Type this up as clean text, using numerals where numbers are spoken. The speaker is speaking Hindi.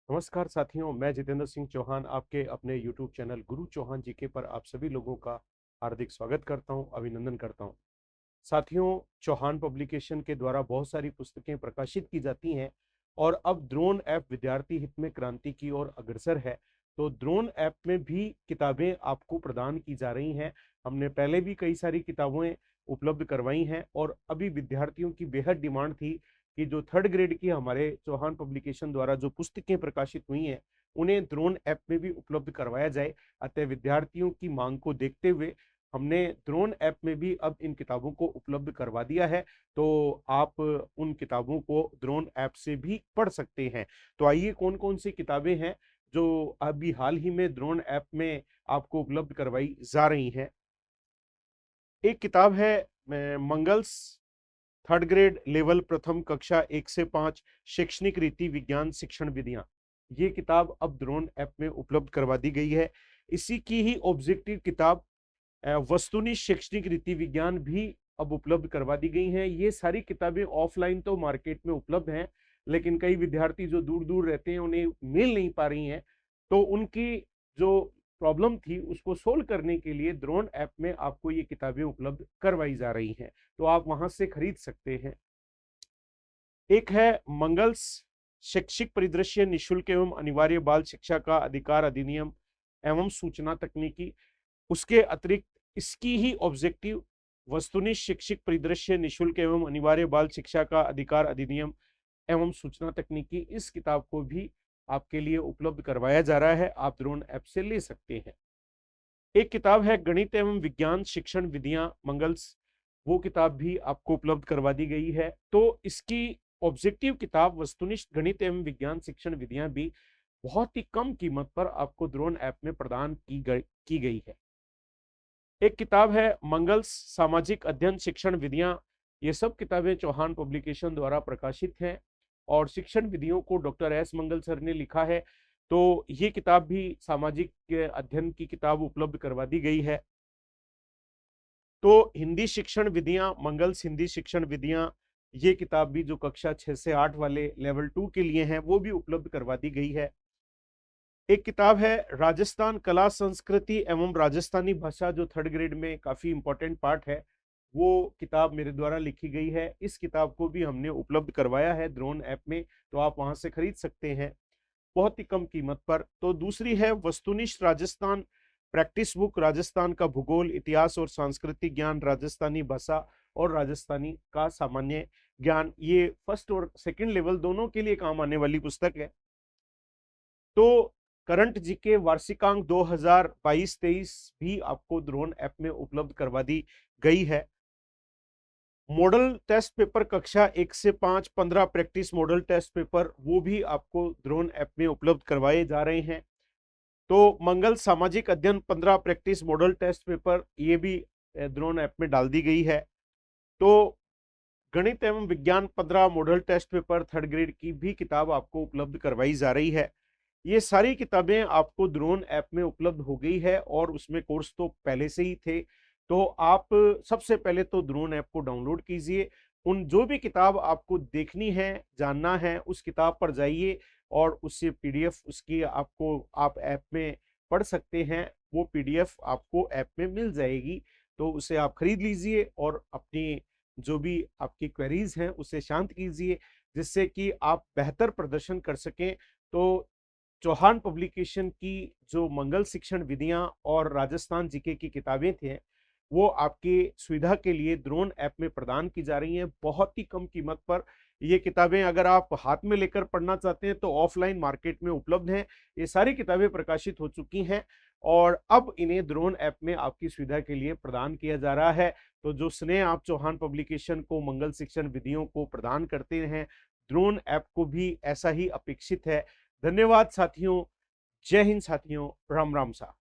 नमस्कार साथियों, मैं जितेंद्र सिंह चौहान आपके अपने YouTube चैनल गुरु चौहान जीके पर आप सभी लोगों का हार्दिक स्वागत करता हूं, अभिनंदन करता हूं। साथियों, चौहान पब्लिकेशन के द्वारा बहुत सारी पुस्तकें प्रकाशित की जाती हैं और अब द्रोण ऐप विद्यार्थी हित में क्रांति की ओर अग्रसर है। तो द्रोण ऐप में भी किताबें आपको प्रदान की जा रही हैं। हमने पहले भी कई सारी किताबें उपलब्ध करवाई हैं और अभी विद्यार्थियों की बेहद डिमांड थी कि जो थर्ड ग्रेड की हमारे चौहान पब्लिकेशन द्वारा जो पुस्तकें प्रकाशित हुई हैं उन्हें द्रोण ऐप में भी उपलब्ध करवाया जाए। अतः विद्यार्थियों की मांग को देखते हुए हमने द्रोण ऐप में भी अब इन किताबों को उपलब्ध करवा दिया है। तो आप उन किताबों को द्रोण ऐप से भी पढ़ सकते हैं। तो आइए, कौन कौन सी किताबें हैं जो अभी हाल ही में द्रोण ऐप में आपको उपलब्ध करवाई जा रही हैं। एक किताब है मंगल्स थर्ड ग्रेड लेवल प्रथम कक्षा 1 से 5 शैक्षणिक रीति विज्ञान शिक्षण विधियां। ये किताब अब द्रोण ऐप में उपलब्ध करवा दी गई है। इसी की ही ऑब्जेक्टिव किताब वस्तुनिष्ठ शैक्षणिक रीति विज्ञान भी अब उपलब्ध करवा दी गई हैं। ये सारी किताबें ऑफलाइन तो मार्केट में उपलब्ध हैं, लेकिन कई विद्यार्थी जो दूर दूर रहते हैं उन्हें मिल नहीं पा रही हैं। तो उनकी जो प्रॉब्लम थी उसको सोल्व करने के लिए द्रोण ऐप में आपको ये किताबें उपलब्ध करवाई जा रही हैं। तो आप वहां से खरीद सकते हैं। एक है मंगल्स शैक्षिक परिदृश्य निशुल्क एवं अनिवार्य बाल शिक्षा का अधिकार अधिनियम एवं सूचना तकनीकी। उसके अतिरिक्त इसकी ही ऑब्जेक्टिव वस्तुनिष्ठ शैक्षिक परिदृश्य निशुल्क एवं अनिवार्य बाल शिक्षा का अधिकार अधिनियम एवं सूचना तकनीकी, इस किताब को भी आपके लिए उपलब्ध करवाया जा रहा है। आप द्रोण ऐप से ले सकते हैं। एक किताब है गणित एवं विज्ञान शिक्षण विधियां मंगल्स, वो किताब भी आपको उपलब्ध करवा दी गई है। तो इसकी ऑब्जेक्टिव किताब वस्तुनिष्ठ गणित एवं विज्ञान शिक्षण विधियां भी बहुत ही कम कीमत पर आपको द्रोण ऐप में प्रदान की गई है। एक किताब है मंगल्स सामाजिक अध्ययन शिक्षण विधियां। ये सब किताबें चौहान पब्लिकेशन द्वारा प्रकाशित हैं और शिक्षण विधियों को डॉक्टर एस मंगल सर ने लिखा है। तो ये किताब भी सामाजिक अध्ययन की किताब उपलब्ध करवा दी गई है। तो हिंदी शिक्षण विधियां मंगल्स हिंदी शिक्षण विधियां, ये किताब भी जो कक्षा 6 से 8 वाले लेवल 2 के लिए हैं वो भी उपलब्ध करवा दी गई है। एक किताब है राजस्थान कला संस्कृति एवं राजस्थानी भाषा, जो थर्ड ग्रेड में काफी इंपॉर्टेंट पार्ट है। वो किताब मेरे द्वारा लिखी गई है। इस किताब को भी हमने उपलब्ध करवाया है द्रोण ऐप में, तो आप वहां से खरीद सकते हैं बहुत ही कम कीमत पर। तो दूसरी है वस्तुनिष्ठ राजस्थान प्रैक्टिस बुक, राजस्थान का भूगोल इतिहास और सांस्कृतिक ज्ञान, राजस्थानी भाषा और राजस्थानी का सामान्य ज्ञान। ये फर्स्ट और सेकंड लेवल दोनों के लिए काम आने वाली पुस्तक है। तो करंट जीके वार्षिकांक 2022-23 भी आपको द्रोण ऐप में उपलब्ध करवा दी गई है। मॉडल टेस्ट पेपर कक्षा 1 से 5 15 प्रैक्टिस मॉडल टेस्ट पेपर, वो भी आपको द्रोण ऐप में उपलब्ध करवाए जा रहे हैं। तो मंगल सामाजिक अध्ययन 15 प्रैक्टिस मॉडल टेस्ट पेपर, ये भी द्रोण ऐप में डाल दी गई है। तो गणित एवं विज्ञान 15 model test paper third grade की भी किताब आपको उपलब्ध करवाई जा रही है। ये सारी किताबें आपको द्रोण ऐप में उपलब्ध हो गई है और उसमें कोर्स तो पहले से ही थे। तो आप सबसे पहले तो द्रोण ऐप को डाउनलोड कीजिए। उन जो भी किताब आपको देखनी है, जानना है, उस किताब पर जाइए और उससे पीडीएफ उसकी आपको आप ऐप में पढ़ सकते हैं। वो पीडीएफ आपको ऐप में मिल जाएगी, तो उसे आप खरीद लीजिए और अपनी जो भी आपकी क्वेरीज हैं उसे शांत कीजिए, जिससे कि आप बेहतर प्रदर्शन कर सकें। तो चौहान पब्लिकेशन की जो मंगल शिक्षण विधियां और राजस्थान जीके की किताबें थी, वो आपकी सुविधा के लिए द्रोण ऐप में प्रदान की जा रही हैं बहुत ही कम कीमत पर। ये किताबें अगर आप हाथ में लेकर पढ़ना चाहते हैं तो ऑफलाइन मार्केट में उपलब्ध हैं। ये सारी किताबें प्रकाशित हो चुकी हैं और अब इन्हें द्रोण ऐप में आपकी सुविधा के लिए प्रदान किया जा रहा है। तो जो स्नेह आप चौहान पब्लिकेशन को मंगल शिक्षण विधियों को प्रदान करते हैं, द्रोण ऐप को भी ऐसा ही अपेक्षित है। धन्यवाद साथियों। जय हिंद साथियों। राम राम सा।